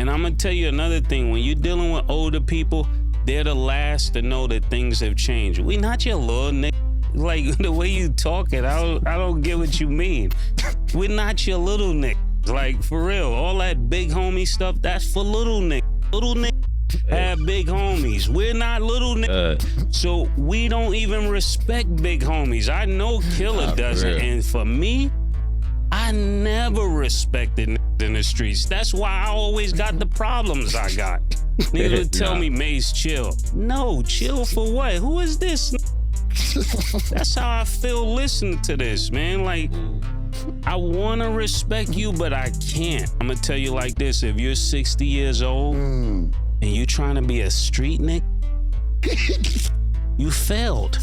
And I'm gonna tell you another thing. When you're dealing with older people, they're the last to know that things have changed. We not your little nigga. Like the way you talking, I don't get what you mean. We're not your little nigga. Like for real, all that big homie stuff, that's for little niggas. Little niggas have big homies. We're not little niggas. So we don't even respect big homies. I know Killer doesn't. And for me, I never respected niggas in the streets. That's why I always got the problems I got. Niggas would tell me, Mase, chill. No, chill for what? Who is this? That's how I feel listening to this, man. Like, I want to respect you, but I can't. I'm going to tell you like this. If you're 60 years old and you trying to be a street nigga, you failed.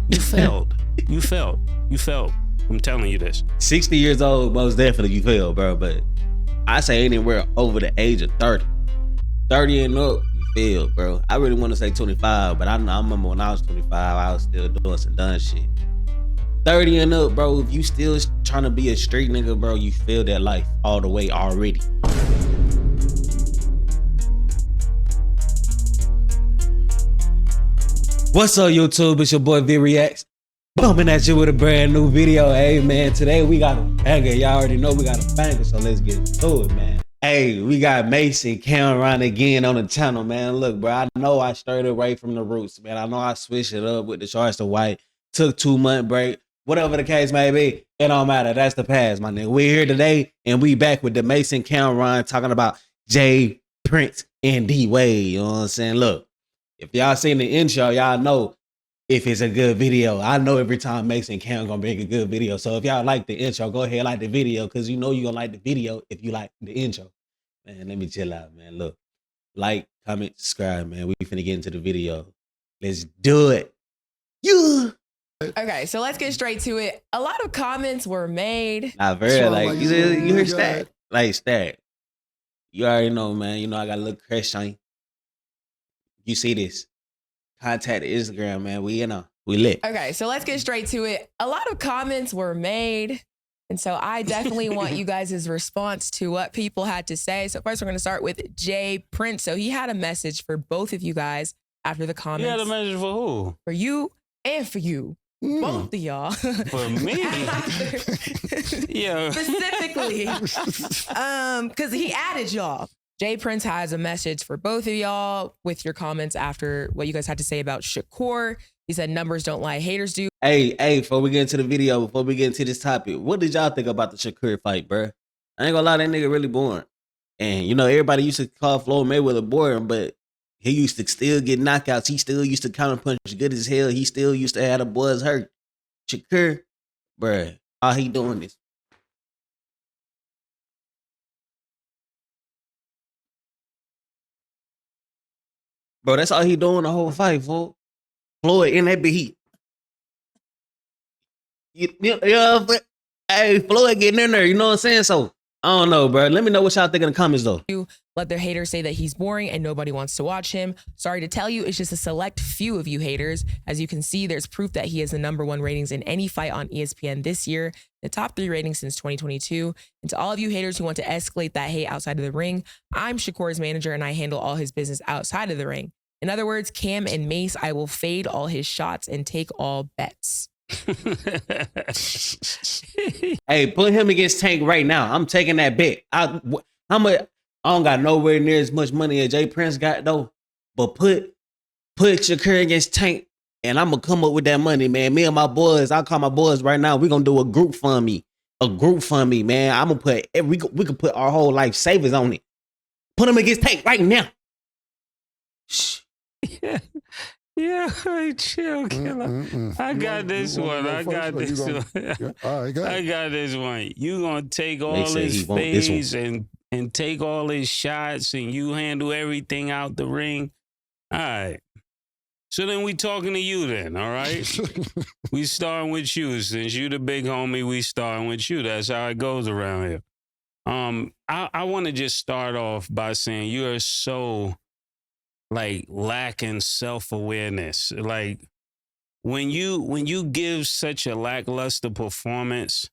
You failed. You failed. You failed. I'm telling you this. 60 years old, most definitely you failed, bro. But I say anywhere over the age of 30. 30 and up, you failed, bro. I really want to say 25, but I remember when I was 25, I was still doing some dumb shit. 30 and up, bro, if you still trying to be a street nigga, bro, you failed that life all the way already. What's up, YouTube? It's your boy Vick Reacts. Bumping at you with a brand new video. Hey, man, today we got a banger. Y'all already know we got a banger, so let's get into it, man. Hey, we got Mase and Cam'ron again on the channel, man. Look, bro, I know I strayed away from the roots, man. I know I switched it up with the shorts to white, took 2-month break, whatever the case may be. It don't matter. That's the past, my nigga. We're here today, and we back with the Mase and Cam'ron talking about J, Prince, and D-Wade. You know what I'm saying? Look, if y'all seen the intro, y'all know if it's a good video. I know every time Mase and Cam gonna make a good video. So if y'all like the intro, go ahead and like the video, because you know you're gonna like the video if you like the intro. Man, let me chill out, man. Look, like, comment, subscribe, man. We finna get into the video. Let's do it. Yeah. Okay, so let's get straight to it. A lot of comments were made. Not very, like, you heard Stack. Like, Stack. You already know, man. You know I got a little crush on you. You see this. Contact the Instagram, man. We lit. Okay, so let's get straight to it. A lot of comments were made, and so I definitely want you guys' response to what people had to say. So first we're gonna start with J Prince. So he had a message for both of you guys after the comments. You had a message for who? For you and for you. Both of y'all. For me? Yeah. Specifically. Because he added y'all. J Prince has a message for both of y'all with your comments after what you guys had to say about Shakur. He said numbers don't lie, haters do. Hey, before we get into the video, before we get into this topic, what did y'all think about the Shakur fight, bro? I ain't gonna lie, that nigga really boring. And, you know, everybody used to call Floyd Mayweather boring, but he used to still get knockouts. He still used to counter punch good as hell. He still used to have the boys hurt. Shakur, bro, all he doing is bro, that's all he doing the whole fight, fool. Floyd in that beat. Hey, Floyd getting in there, you know what I'm saying? So, I don't know, bro. Let me know what y'all think in the comments, though. Let their haters say that he's boring and nobody wants to watch him. Sorry to tell you, it's just a select few of you haters. As you can see, there's proof that he has the #1 ratings in any fight on ESPN this year, the top 3 ratings since 2022. And to all of you haters who want to escalate that hate outside of the ring, I'm Shakur's manager and I handle all his business outside of the ring. In other words, Cam and Mase, I will fade all his shots and take all bets. Hey, put him against Tank right now. I'm taking that bet. I don't got nowhere near as much money as J Prince got, though. But put Shakur against Tank, and I'm gonna come up with that money, man. Me and my boys, I'll call my boys right now. We're gonna do a group fund me. Man. I'm gonna put we could put our whole life savings on it. Put him against Tank right now. Yeah, chill, Killer. I got this one. I got this one. All right, go ahead. I got this one. You gonna take all his fades and take all his shots, and you handle everything out the ring. All right. So then we talking to you then, all right? We starting with you. Since you the big homie, we starting with you. That's how it goes around here. I want to just start off by saying you are so lacking self-awareness. Like when you give such a lackluster performance,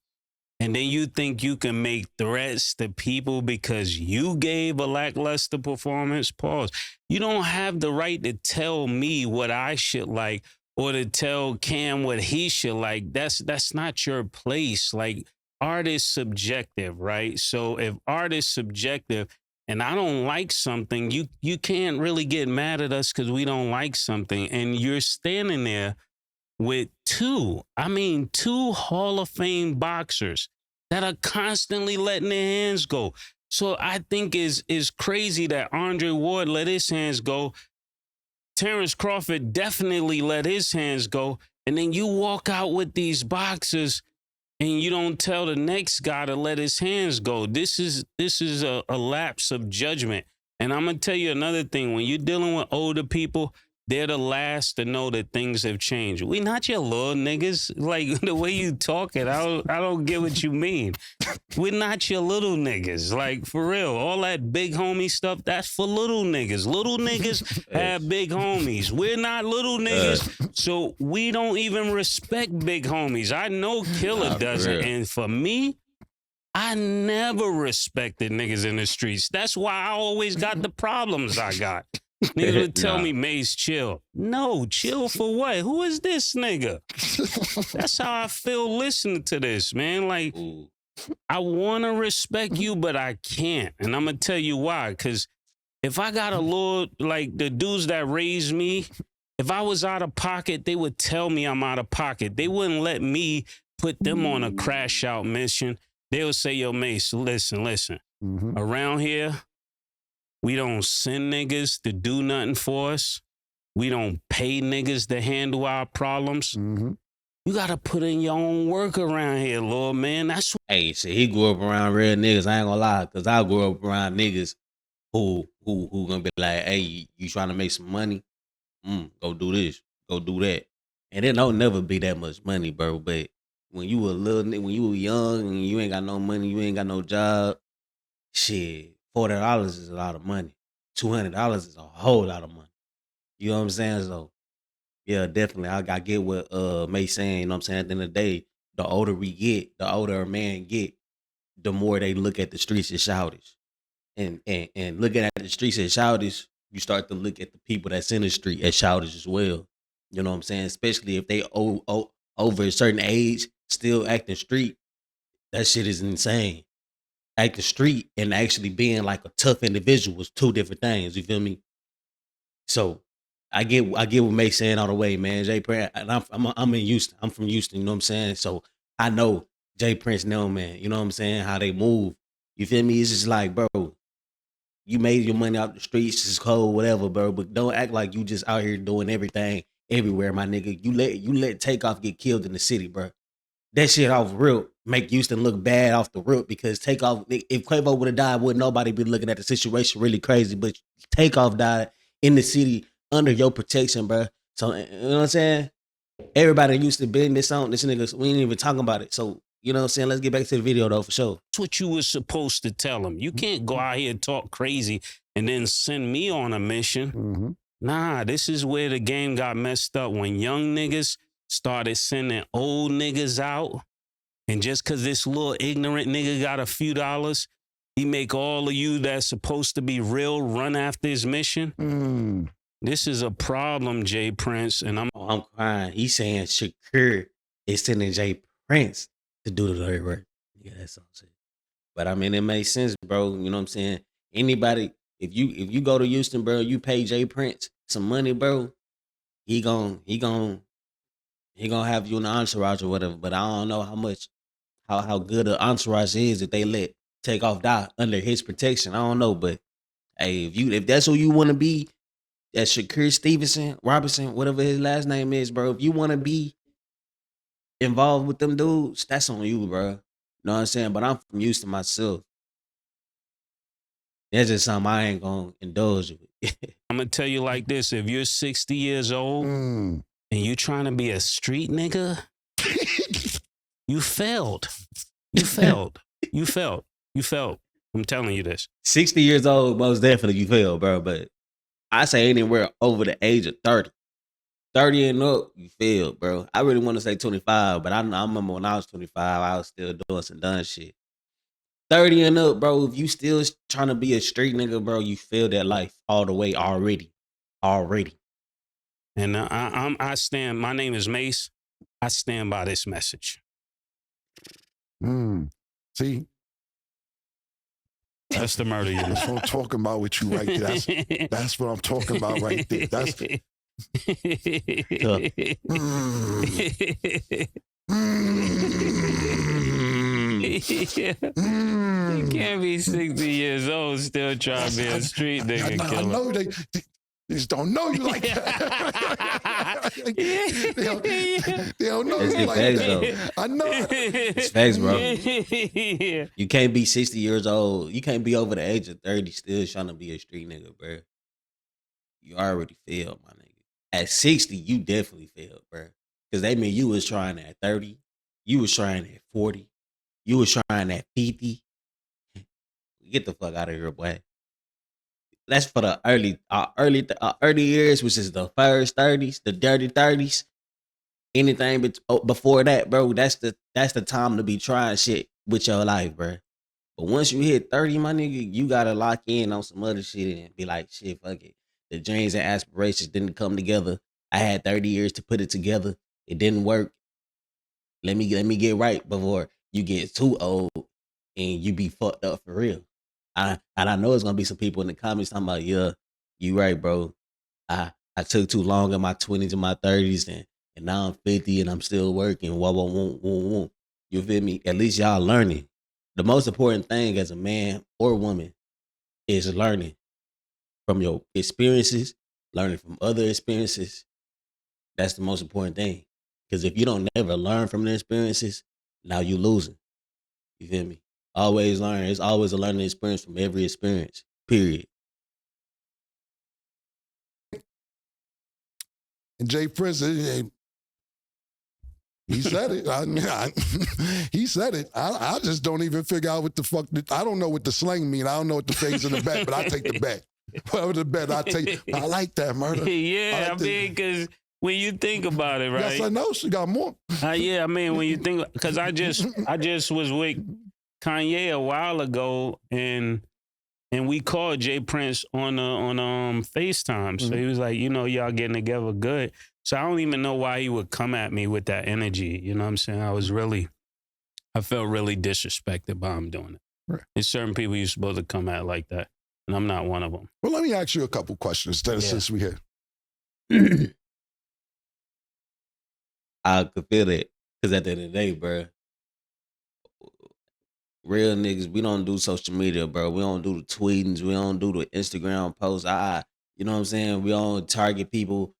and then you think you can make threats to people because you gave a lackluster performance? Pause. You don't have the right to tell me what I should like or to tell Cam what he should like. That's not your place. Like, art is subjective, right? So if art is subjective and I don't like something, you can't really get mad at us because we don't like something. And you're standing there with two Hall of Fame boxers that are constantly letting their hands go. So I think is crazy that Andre Ward let his hands go. Terrence Crawford definitely let his hands go. And then you walk out with these boxers and you don't tell the next guy to let his hands go. This is a lapse of judgment. And I'm going to tell you another thing. When you're dealing with older people, they're the last to know that things have changed. We not your little niggas. Like, the way you talk it, I don't get what you mean. We're not your little niggas. Like, for real. All that big homie stuff, that's for little niggas. Little niggas have big homies. We're not little niggas, so we don't even respect big homies. I know Killer doesn't. And for me, I never respected niggas in the streets. That's why I always got the problems I got. Niggas would tell me, Mase, chill. No, chill for what? Who is this nigga? That's how I feel listening to this, man. Like, I want to respect you, but I can't. And I'm going to tell you why. Because if I got a little, like the dudes that raised me, if I was out of pocket, they would tell me I'm out of pocket. They wouldn't let me put them on a crash out mission. They would say, yo, Mase, listen. Around here, we don't send niggas to do nothing for us. We don't pay niggas to handle our problems. You got to put in your own work around here, Lord, man. That's what. Hey, shit, he grew up around real niggas. I ain't gonna lie, because I grew up around niggas who gonna be like, hey, you trying to make some money? Go do this, go do that. And it don't never be that much money, bro. But when you a little nigga, when you were young and you ain't got no money, you ain't got no job, shit, $40 is a lot of money. $200 is a whole lot of money. You know what I'm saying? So, yeah, definitely. I get what Mase saying. You know what I'm saying? At the end of the day, the older we get, the older a man get, the more they look at the streets as childish. And looking at the streets as childish, you start to look at the people that's in the street as childish as well. You know what I'm saying? Especially if they over a certain age, still acting street. That shit is insane. Acting street and actually being like a tough individual is two different things. You feel me? So I get what Mase saying all the way, man. Jay Prince, and I'm in Houston. I'm from Houston. You know what I'm saying? So I know Jay Prince, know, man. You know what I'm saying? How they move. You feel me? It's just like, bro, you made your money out the streets. It's cold, whatever, bro. But don't act like you just out here doing everything everywhere, my nigga. You let Takeoff get killed in the city, bro. That shit off rip make Houston look bad off the rip, because Takeoff, if Quavo would have died, wouldn't nobody be looking at the situation really crazy. But Takeoff died in the city under your protection, bro. So, you know what I'm saying? Everybody used to bend this on. This nigga, we ain't even talking about it. So, you know what I'm saying? Let's get back to the video, though, for sure. That's what you were supposed to tell him. You can't go out here and talk crazy and then send me on a mission. Nah, this is where the game got messed up. When young niggas started sending old niggas out, and just because this little ignorant nigga got a few dollars, he make all of you that's supposed to be real run after his mission. This is a problem, Jay Prince, and I'm crying. He's saying Shakur is sending Jay Prince to do the dirty work. Yeah, that's all I'm saying. But I mean, it makes sense, bro. You know what I'm saying? Anybody, if you go to Houston, bro, you pay Jay Prince some money, bro, he gon' have you in the entourage or whatever. But I don't know how good an entourage is if they let Takeoff die under his protection. I don't know, but hey, if that's who you want to be, that Shakur Robinson, whatever his last name is, bro. If you want to be involved with them dudes, that's on you, bro. You know what I'm saying? But I'm from Houston myself. That's just something I ain't gonna indulge with. I'm gonna tell you like this: if you're 60 years old and you trying to be a street nigga, you failed. You failed. You failed. You failed. I'm telling you this. 60 years old, most definitely you failed, bro. But I say anywhere over the age of 30. 30 and up, you failed, bro. I really want to say 25, but I remember when I was 25, I was still doing some dumb shit. 30 and up, bro. If you still trying to be a street nigga, bro, you failed that life all the way already. And I stand. My name is Mase. I stand by this message. See, that's the murder unit. That's what I'm talking about with you right there. That's what I'm talking about right there. That's. You can't be 60 years old still trying to be a street nigga. I know they just don't know you like that. they don't know you like that. Though. I know. It's facts, bro. You can't be 60 years old. You can't be over the age of 30 still trying to be a street nigga, bro. You already failed, my nigga. At 60, you definitely failed, bro. Because they mean you was trying at 30. You was trying at 40. You was trying at 50. Get the fuck out of here, boy. That's for the early years, which is the first 30s, the dirty 30s. Anything before that, bro, that's the time to be trying shit with your life, bro. But once you hit 30, my nigga, you gotta lock in on some other shit and be like, shit, fuck it. The dreams and aspirations didn't come together. I had 30 years to put it together. It didn't work. Let me get right before you get too old and you be fucked up for real. And I know it's gonna be some people in the comments talking about, yeah, you right, bro. I took too long in my 20s and my 30s and now I'm 50 and I'm still working. Whoa. You feel me? At least y'all learning. The most important thing as a man or woman is learning from your experiences, learning from other experiences. That's the most important thing. Because if you don't never learn from the experiences, now you losing. You feel me? Always learn. It's always a learning experience from every experience, period. And Jay Prince, he said it. He said it. I just don't even figure out what the fuck. I don't know what the slang mean. I don't know what the phase in the bet, but I take the bet. Whatever the bet, I take. I like that, murder. Yeah, I mean, because when you think about it, right? Yes, I know. She got more. Yeah, I mean, when you think, because I just was with Kanye a while ago, and we called Jay Prince on FaceTime. So he was like, y'all getting together good. So I don't even know why he would come at me with that energy. You know what I'm saying? I felt really disrespected by him doing it. Right. There's certain people you're supposed to come at like that, and I'm not one of them. Well, let me ask you a couple questions since we're here. I could feel it. Because at the end of the day, bro, real niggas, we don't do social media, bro. We don't do the tweetings. We don't do the Instagram posts. You know what I'm saying? We don't target people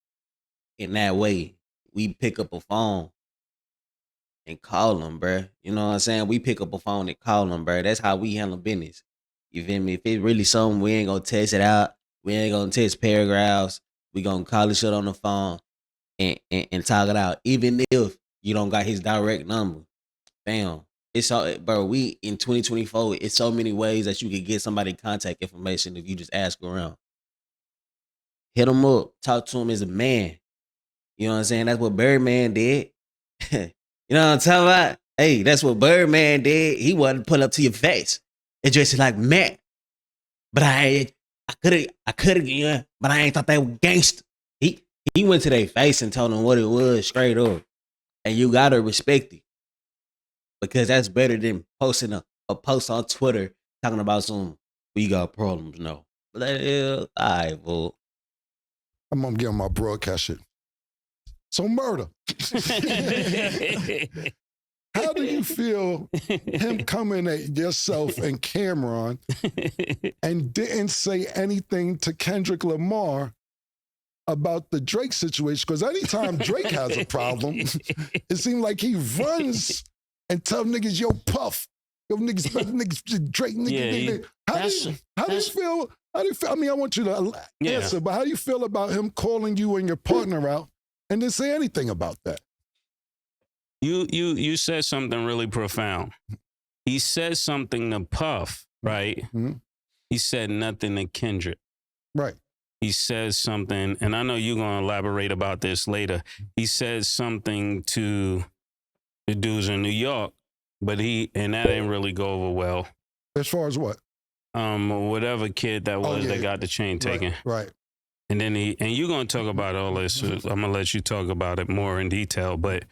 in that way. We pick up a phone and call them, bro. You know what I'm saying? We pick up a phone and call them, bro. That's how we handle business. You feel me? If it's really something, we ain't gonna test it out. We ain't gonna test paragraphs. We gonna call the shit on the phone and talk it out. Even if you don't got his direct number. Bam. It's all, bro, we in 2024, it's so many ways that you could get somebody contact information if you just ask around. Hit him up. Talk to him as a man. You know what I'm saying? That's what Birdman did. You know what I'm talking about? Hey, that's what Birdman did. He wanted to pull up to your face and dress it like Matt. But I could have, yeah, but I ain't thought they were gangster. He went to their face and told them what it was straight up. And you gotta respect it. Because that's better than posting a post on Twitter talking about some, we got problems, no. All right, well. I'm gonna get on my broadcast shit. So murder. How do you feel him coming at yourself and Cam'ron and didn't say anything to Kendrick Lamar about the Drake situation? Because anytime Drake has a problem, it seems like he runs and tell niggas, yo, Puff, yo, niggas, Drake, nigga. How do you feel? I mean, I want you to answer, but how do you feel about him calling you and your partner out and didn't say anything about that? You said something really profound. He said something to Puff, right? Mm-hmm. He said nothing to Kendrick. Right. he says something, and I know you're gonna elaborate about this later. He says something to the dudes in New York, but that didn't really go over well. As far as what? Whatever kid that was that got the chain taken. Right. And then you're gonna talk about all this. So I'm gonna let you talk about it more in detail, but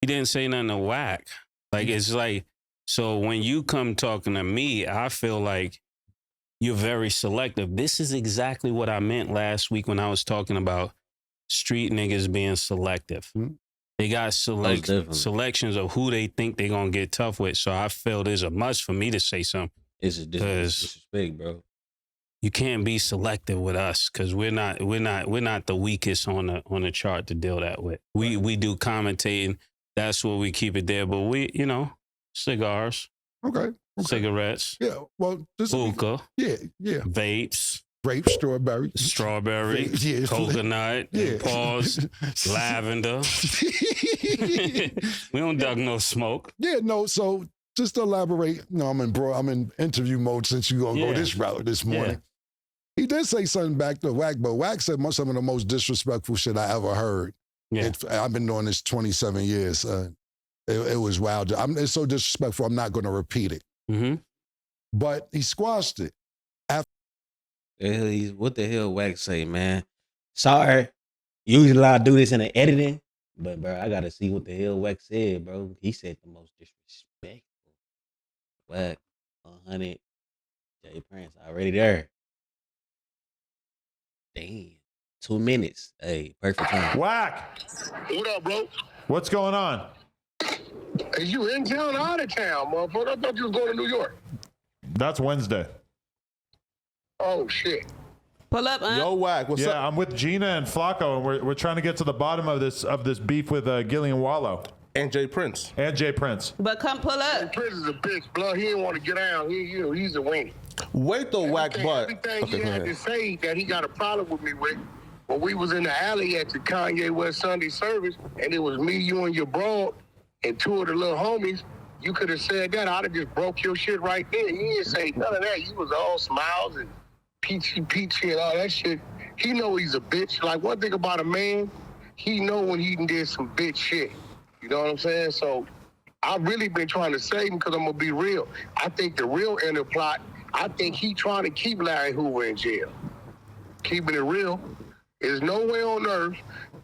he didn't say nothing to whack. Like, it's like, so when you come talking to me, I feel like you're very selective. This is exactly what I meant last week when I was talking about street niggas being selective. Mm-hmm. They got selections of who they think they're gonna get tough with. So I feel there's a must for me to say something. It's a disrespect, bro. You can't be selective with us because we're not the weakest on the chart to deal that with. We do commentating. That's where we keep it there. But we, cigars. Okay. Cigarettes. Yeah. Well, hookah. Yeah. Vapes. Grape, strawberry, yeah. Coconut, pause, lavender. We don't duck no smoke. Yeah, no. So just to elaborate, I'm in interview mode since you're gonna go this route this morning. Yeah. He did say something back to Wack, but Wack said some of the most disrespectful shit I ever heard. Yeah. I've been doing this 27 years. It was wild. It's so disrespectful, I'm not gonna repeat it. Mm-hmm. But he squashed it. What the hell Wack say, man? Sorry. Usually I do this in the editing, but bro, I gotta see what the hell Wack said, bro. He said the most disrespectful. Wack, 100, J Prince already there. Damn. 2 minutes. Hey, perfect time. Wack. What up, bro? What's going on? Is you in town or out of town, motherfucker? I thought you was going to New York. That's Wednesday. Oh, shit. Pull up, huh? Yo, Wack, what's up? Yeah, I'm with Gina and Flacco, and we're trying to get to the bottom of this beef with Gillian Wallow. And Jay Prince. But come pull up. Prince is a bitch, blood. He didn't want to get down. He's a weenie. Wait though, Wack, but everything he had to say that he got a problem with me with. When we was in the alley at the Kanye West Sunday service, and it was me, you, and your broad, and two of the little homies, you could have said that. I'd have just broke your shit right there. You didn't say none of that. You was all smiles and peachy and all that shit. He know he's a bitch. Like, one thing about a man, he know when he did some bitch shit. You know what I'm saying? So I've really been trying to save him because I'm going to be real. I think the real inner plot, I think he trying to keep Larry Hoover in jail. Keeping it real. There's no way on earth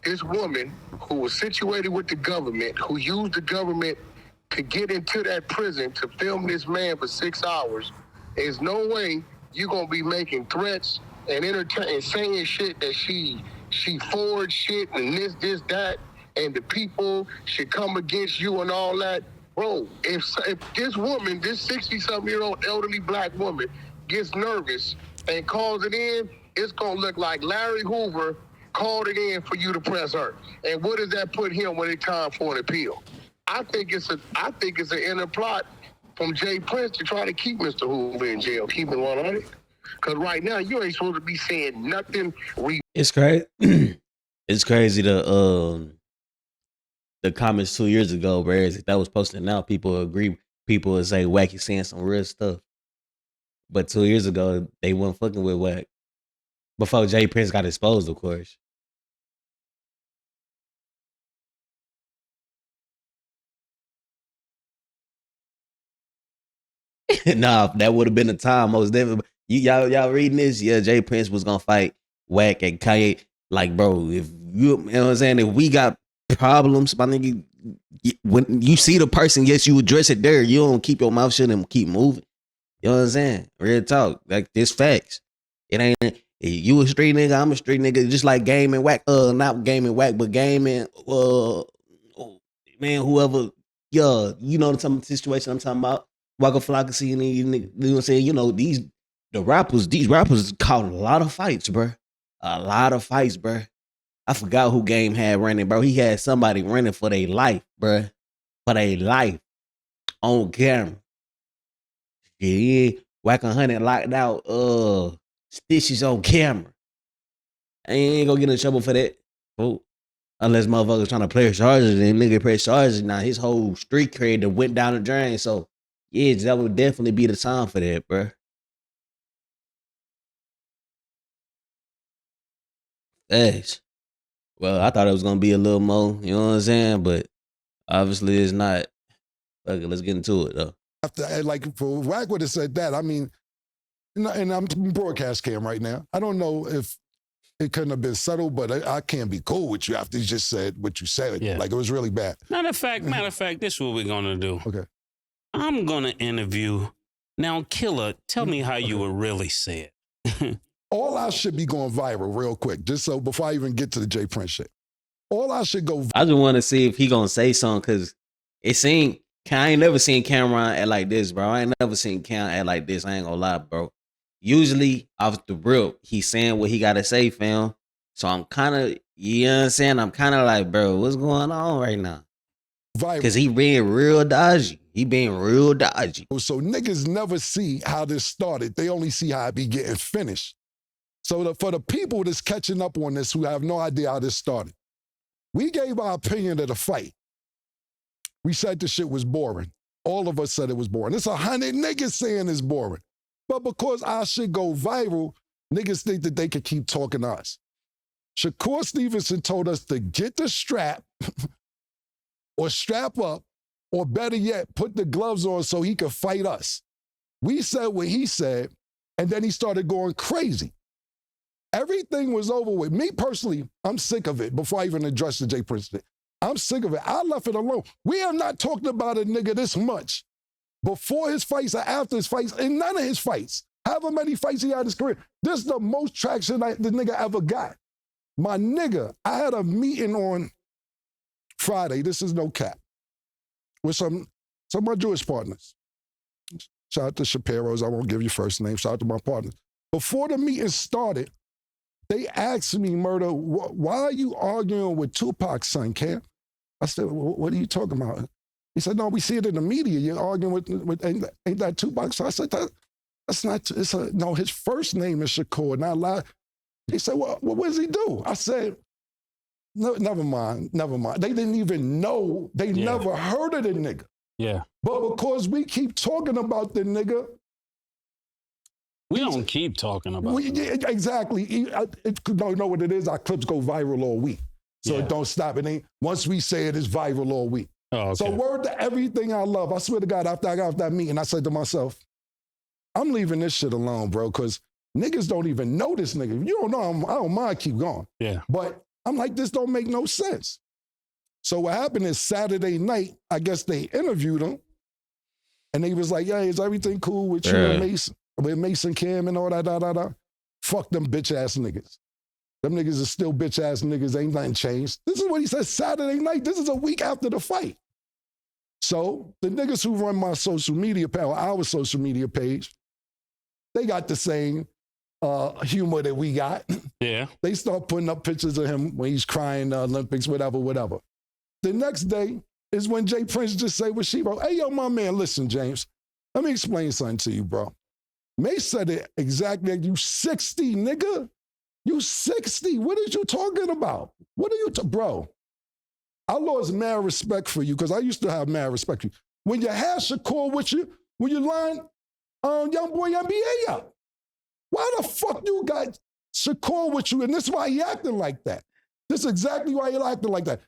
this woman who was situated with the government, who used the government to get into that prison to film this man for 6 hours, there's no way you're going to be making threats and saying shit that she forged shit and this, that, and the people should come against you and all that. Bro, if this woman, this 60-something-year-old elderly black woman gets nervous and calls it in, it's going to look like Larry Hoover called it in for you to press her. And what does that put him when it's time for an appeal? I think it's an inner plot from Jay Prince to try to keep Mr. Hoover in jail, keep him 100. Because right now, you ain't supposed to be saying nothing. It's crazy. It's crazy the comments 2 years ago, bro. If that was posted now, people would agree. People would say Wack is saying some real stuff. But 2 years ago, they weren't fucking with Wack. Before Jay Prince got exposed, of course. Nah, that would have been the time most definitely. Y'all reading this? Yeah, Jay Prince was gonna fight Wack and Kanye. Like, bro, if you know what I'm saying, if we got problems, my nigga, when you see the person, yes, you address it there. You don't keep your mouth shut and keep moving. You know what I'm saying? Real talk, like this facts. It ain't you a street nigga, I'm a street nigga. Just like Game and Wack, not Game and Wack, but Game and man, whoever, yeah, you know the situation I'm talking about. Waka Flocka, see, you know what I'm saying? You know, these rappers caught a lot of fights, bro. A lot of fights, bro. I forgot who Game had running, bro. He had somebody running for their life, bro. For their life. On camera. Yeah, Wack 100 locked out stitches on camera. I ain't gonna get in trouble for that. Oh, unless motherfuckers trying to play charges and nigga press charges. Now his whole street cred went down the drain. So yeah, that would definitely be the time for that, bro. Thanks. Well, I thought it was gonna be a little more, you know what I'm saying? But obviously it's not. Okay, let's get into it though. After, like, for Wack would have said that, I mean, and I'm broadcast cam right now. I don't know if it couldn't have been subtle, but I can't be cool with you after you just said what you said. Yeah. Like, it was really bad. Matter of fact, this is what we're gonna do. Okay. I'm gonna interview. Now, Killer, tell me how you would really say it. All I should be going viral real quick, just so before I even get to the J Prince shit. All I should go I just want to see if he gonna say something because it seemed I ain't never seen Cam'ron act like this, bro. I ain't never seen Cam act like this. I ain't gonna lie, bro. Usually off the rip, he's saying what he gotta say, fam. So I'm kind of, you know what I'm saying? I'm kind of like, bro, what's going on right now? viral. Because he being real dodgy. He being real dodgy. So niggas never see how this started. They only see how it be getting finished. So for the people that's catching up on this who have no idea how this started, we gave our opinion of the fight. We said the shit was boring. All of us said it was boring. It's 100 niggas saying it's boring. But because our shit go viral, niggas think that they can keep talking to us. Shakur Stevenson told us to get the strap or strap up, or better yet, put the gloves on so he could fight us. We said what he said, and then he started going crazy. Everything was over with. Me personally, I'm sick of it before I even address the J Prince thing. I'm sick of it. I left it alone. We have not talked about a nigga this much before his fights or after his fights, in none of his fights. However many fights he had in his career, this is the most traction the nigga ever got. My nigga, I had a meeting on Friday, this is no cap, with some of my Jewish partners. Shout out to Shapiro's, I won't give you first name, shout out to my partners. Before the meeting started, they asked me, Murder, why are you arguing with Tupac's son, Cam? I said, what are you talking about? He said, no, we see it in the media. You're arguing with ain't that Tupac's son? I said, that's not, no, his first name is Shakur, not lie. He said, well, what does he do? I said, no, never mind. They didn't even know, they never heard of the nigga. Yeah. But because we keep talking about the nigga, we don't keep talking about it. Exactly. You know what it is? Our clips go viral all week. So it don't stop. It ain't, once we say it, it's viral all week. Oh, okay. So word to everything I love. I swear to God, after I got off that meeting, I said to myself, I'm leaving this shit alone, bro, because niggas don't even know this nigga. If you don't know him, I don't mind, keep going. Yeah. But I'm like, this don't make no sense. So what happened is Saturday night, I guess they interviewed him, and they was like, hey, is everything cool with you and Mason? With Mase and Cam and all that, Fuck them bitch-ass niggas. Them niggas are still bitch-ass niggas, ain't nothing changed. This is what he said Saturday night. This is a week after the fight. So the niggas who run my social media page, our social media page, they got the same humor that we got. Yeah. They start putting up pictures of him when he's crying the Olympics, whatever. The next day is when J Prince just say what she wrote. Hey, yo, my man, listen, James, let me explain something to you, bro. Mase said it exactly like, you 60, nigga. You 60. What are you talking about? What are you, bro? I lost mad respect for you because I used to have mad respect for you. When you had Shakur with you, when you line Young Boy NBA up, why the fuck you got Shakur with you? And this is why he acting like that. This is exactly why he acting like that.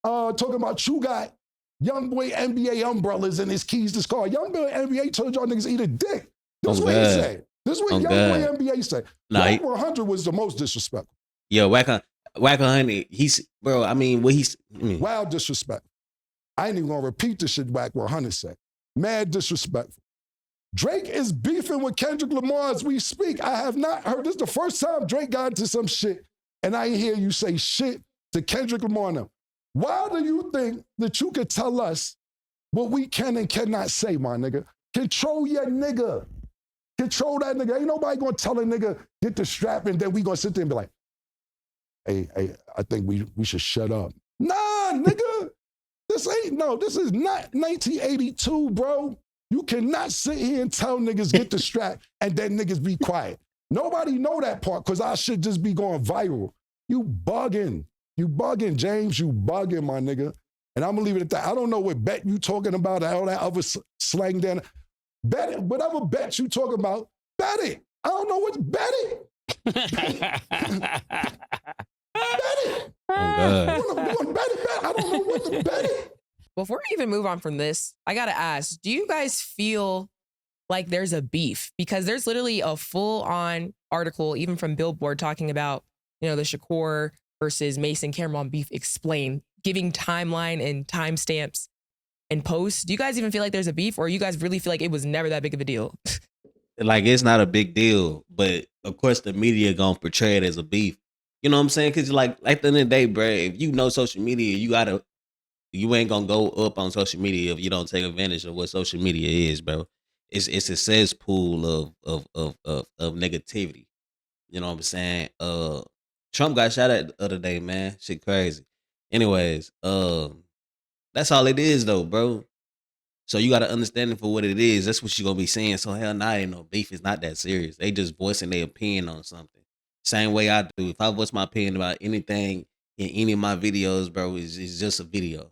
Talking about you got Young Boy NBA umbrellas and his keys to his car. Young Boy NBA told y'all niggas eat a dick. This is what he said. This is what Young Boy NBA said. Wack 100 was the most disrespectful. Yo, Wack 100, he's, bro, I mean, what he's... Wild disrespect. I ain't even gonna repeat the shit Wack 100 said. Mad disrespectful. Drake is beefing with Kendrick Lamar as we speak. I have not heard, this is the first time Drake got into some shit and I ain't hear you say shit to Kendrick Lamar now. Why do you think that you could tell us what we can and cannot say, my nigga? Control your nigga. Control that nigga. Ain't nobody gonna tell a nigga, get the strap, and then we gonna sit there and be like, hey, I think we should shut up. Nah, nigga. This is not 1982, bro. You cannot sit here and tell niggas get the strap and then niggas be quiet. Nobody know that part because our shit just be going viral. You bugging. You bugging, James. You bugging, my nigga. And I'm gonna leave it at that. I don't know what bet you talking about, all that other slang down. Bet it. Whatever bet you talking about, bet it. I don't know what bet it. I bet it. Before we even move on from this, I gotta ask, do you guys feel like there's a beef? Because there's literally a full-on article, even from Billboard, talking about, the Shakur versus Mase and Cam'ron beef explained, giving timeline and timestamps and posts. Do you guys even feel like there's a beef, or you guys really feel like it was never that big of a deal? Like, it's not a big deal, but of course the media gonna portray it as a beef. You know what I'm saying? Because like at the end of the day, bro, if you know social media, you ain't gonna go up on social media if you don't take advantage of what social media is, bro. It's a cesspool of negativity. You know what I'm saying? Trump got shot at the other day, man. Shit crazy. Anyways, that's all it is though, bro. So you gotta understand it for what it is. That's what you gonna be saying. So hell nah, ain't no beef. It's not that serious. They just voicing their opinion on something. Same way I do. If I voice my opinion about anything in any of my videos, bro, it's just a video.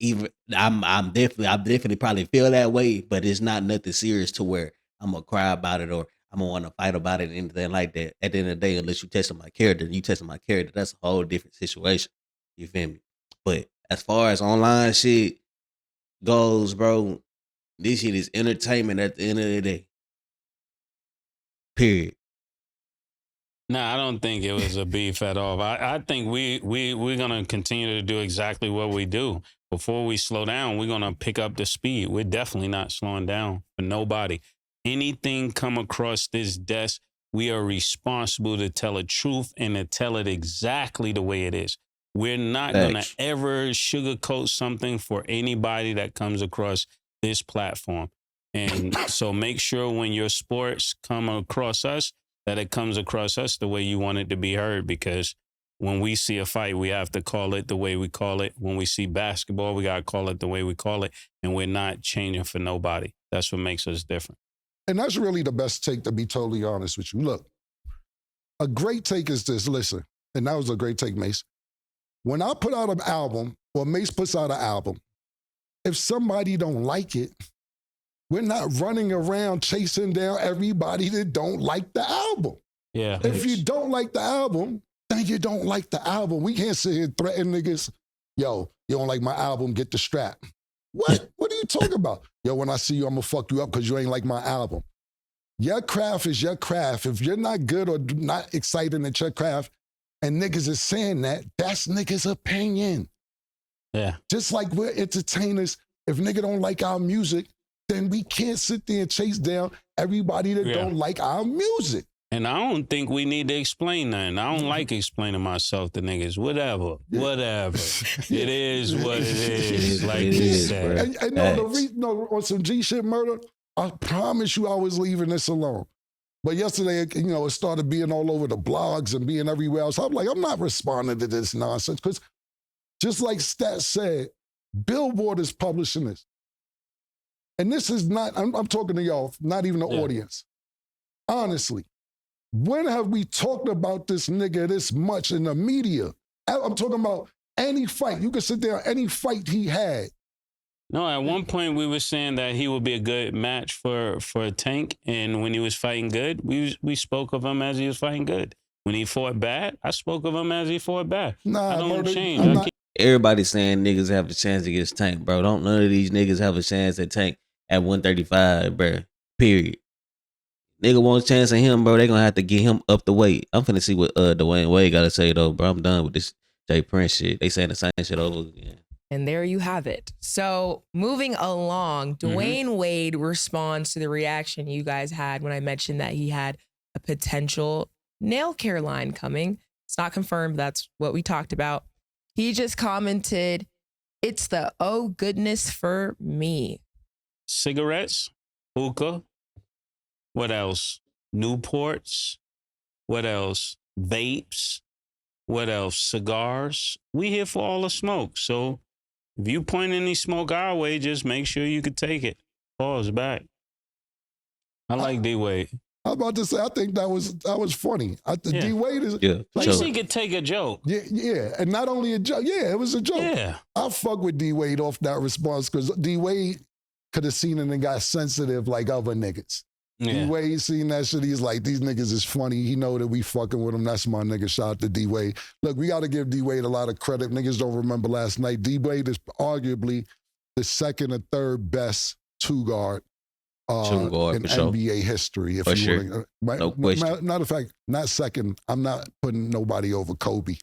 Even I'm definitely probably feel that way, but it's not nothing serious to where I'm gonna cry about it or I'm gonna want to fight about it, anything like that. At the end of the day, unless you testing my character, that's a whole different situation. You feel me? But as far as online shit goes, bro, this shit is entertainment at the end of the day. Period. Nah, I don't think it was a beef at all. I think we're gonna continue to do exactly what we do. Before we slow down, we're gonna pick up the speed. We're definitely not slowing down for nobody. Anything come across this desk, we are responsible to tell the truth and to tell it exactly the way it is. We're not gonna ever sugarcoat something for anybody that comes across this platform. And so make sure when your sports come across us, that it comes across us the way you want it to be heard, because when we see a fight, we have to call it the way we call it. When we see basketball, we got to call it the way we call it, and we're not changing for nobody. That's what makes us different. And that's really the best take, to be totally honest with you. Look, a great take is this, listen, and that was a great take, Mase. When I put out an album, or Mase puts out an album, if somebody don't like it, we're not running around chasing down everybody that don't like the album. Yeah. If you don't like the album, then you don't like the album. We can't sit here and threaten niggas. Yo, you don't like my album, get the strap. What? What are you talking about? Yo, when I see you, I'm gonna fuck you up because you ain't like my album. Your craft is your craft. If you're not good or not excited at your craft, and niggas is saying that, that's niggas' opinion. Yeah. Just like we're entertainers, if nigga don't like our music, then we can't sit there and chase down everybody that don't like our music. And I don't think we need to explain nothing. I don't like explaining myself to niggas. Whatever. It is what it is. Like you said. And no, on some G shit murder, I promise you I was leaving this alone. But yesterday, it started being all over the blogs and being everywhere else. I'm like, I'm not responding to this nonsense. Because just like Stat said, Billboard is publishing this. And this is not, I'm talking to y'all, not even the audience. Honestly, when have we talked about this nigga this much in the media? I'm talking about any fight. You can sit there, any fight he had. No, at one point we were saying that he would be a good match for Tank. And when he was fighting good, we spoke of him as he was fighting good. When he fought bad, I spoke of him as he fought bad. I don't change. Everybody saying niggas have a chance against Tank, bro. Don't none of these niggas have a chance at Tank at 135, bro. Period. Nigga wants a chance at him, bro. They gonna have to get him up the weight. I'm finna see what Dwayne Wade gotta say though, bro. I'm done with this Jay Prince shit. They saying the same shit over again. And there you have it. So moving along, Dwayne Wade responds to the reaction you guys had when I mentioned that he had a potential nail care line coming. It's not confirmed. That's what we talked about. He just commented, "It's the oh goodness for me." Cigarettes, hookah, what else? Newports, what else? Vapes, what else? Cigars. We here for all the smoke. So if you point any smoke our way, just make sure you could take it. Pause back. I like D-Wade. I was about to say, I think that was funny. D-Wade is... At least he could take a joke. Yeah, and not only a joke. Yeah, it was a joke. Yeah. I fuck with D-Wade off that response because D-Wade could have seen it and got sensitive like other niggas. Yeah. D-Wade seen that shit. He's like, these niggas is funny. He know that we fucking with him. That's my nigga. Shout out to D-Wade. Look, we got to give D-Wade a lot of credit. Niggas don't remember last night. D-Wade is arguably the second or third best two guard in NBA history. If for you sure. want No question. Matter of fact, not second. I'm not putting nobody over Kobe.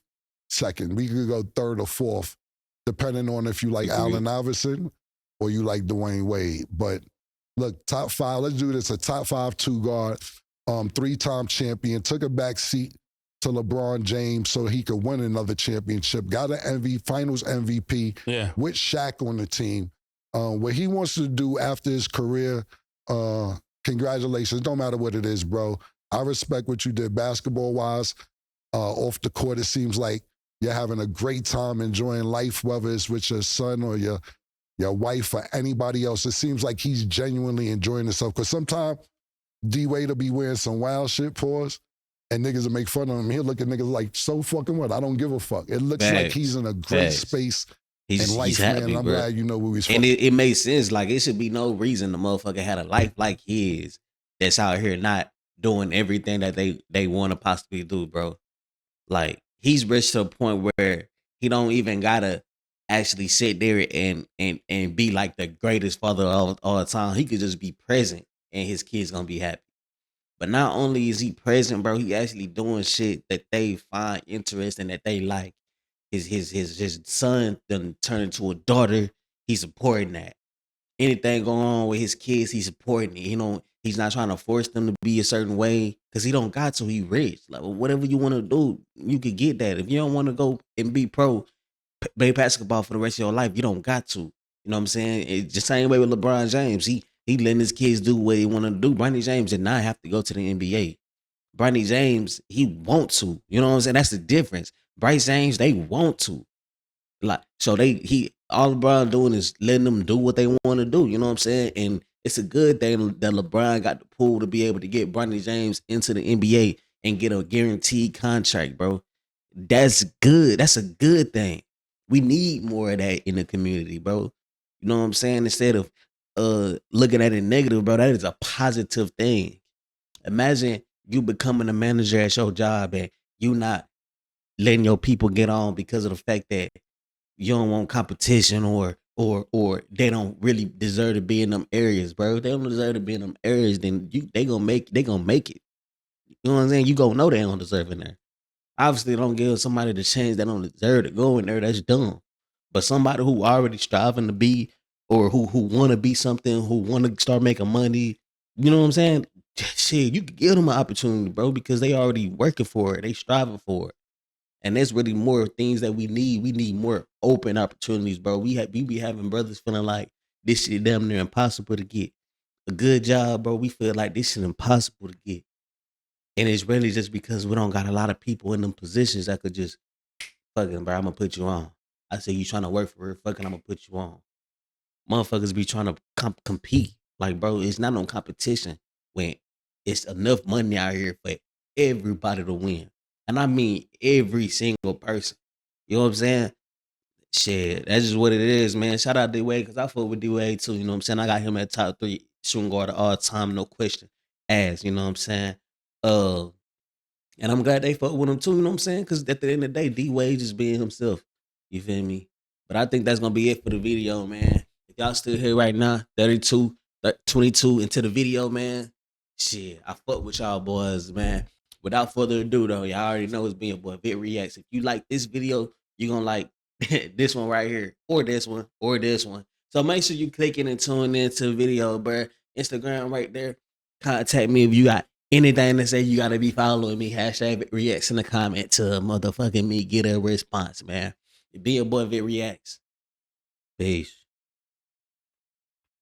Second. We could go third or fourth, depending on if you like Allen Iverson or you like Dwayne Wade. But look, top five. Let's do this. A top five two guard, three-time champion. Took a back seat to LeBron James so he could win another championship. Got an Finals MVP with Shaq on the team. What he wants to do after his career, congratulations. Don't matter what it is, bro. I respect what you did basketball-wise. Off the court, it seems like you're having a great time enjoying life, whether it's with your son or your wife or anybody else. It seems like he's genuinely enjoying himself. Because sometimes D-Wade will be wearing some wild shit, pause, and niggas will make fun of him. He'll look at niggas like, so fucking what? I don't give a fuck. It looks like he's in a great space in life, happy, man. I'm bro. glad you know where he's from. And it makes sense. Like, it should be no reason the motherfucker had a life like his that's out here not doing everything that they want to possibly do, bro. Like, he's rich to a point where he don't even gotta actually sit there and be like the greatest father of all the time. He could just be present and his kids gonna be happy. But not only is he present, bro, he actually doing shit that they find interesting, that they like. His son done turned into a daughter. He's supporting that. Anything going on with his kids, he's supporting it. You know, he's not trying to force them to be a certain way because he don't got to. He rich. Like, whatever you want to do, you could get that. If you don't want to go and be pro, play basketball for the rest of your life, you don't got to. You know what I'm saying? It's the same way with LeBron James. He letting his kids do what they want to do. Bronny James did not have to go to the NBA. Bronny James, he want to. You know what I'm saying? That's the difference. Bryce James, they want to. Like, so all LeBron doing is letting them do what they want to do. You know what I'm saying? And it's a good thing that LeBron got the pull to be able to get Bronny James into the NBA and get a guaranteed contract, bro. That's good. That's a good thing. We need more of that in the community, bro. You know what I'm saying? Instead of looking at it negative, bro, that is a positive thing. Imagine you becoming a manager at your job and you not letting your people get on because of the fact that you don't want competition or they don't really deserve to be in them areas, bro. If they don't deserve to be in them areas, then they gonna make it. You know what I'm saying? You gonna know they don't deserve in there. Obviously, don't give somebody the chance that don't deserve to go in there. That's dumb. But somebody who already striving to be, or who want to be something, who want to start making money, you know what I'm saying? Shit, you can give them an opportunity, bro, because they already working for it. They striving for it. And there's really more things that we need. We need more open opportunities, bro. We be having brothers feeling like this shit damn near impossible to get. A good job, bro, we feel like this shit impossible to get. And it's really just because we don't got a lot of people in them positions that could just, fucking, bro, I'm going to put you on. I say you trying to work for it, fucking, I'm going to put you on. Motherfuckers be trying to compete. Like, bro, it's not no competition when it's enough money out here for everybody to win. And I mean every single person. You know what I'm saying? Shit, that's just what it is, man. Shout out D-Wade, because I fuck with D-Wade too. You know what I'm saying? I got him at top 3 shooting guard of all time, no question. You know what I'm saying? And I'm glad they fuck with him too, you know what I'm saying? Because at the end of the day, D-Wade just being himself. You feel me? But I think that's going to be it for the video, man. If y'all still here right now, 22 into the video, man. Shit, I fuck with y'all boys, man. Without further ado, though, y'all already know it's being boy Vick Reacts. If you like this video, you're going to like this one right here, or this one, or this one. So make sure you click in and tune into the video, bro. Instagram right there. Contact me if you got anything to say. You got to be following me. Hashtag Vick Reacts in the comment to motherfucking me. Get a response, man. Be a boy Vick Reacts. Peace.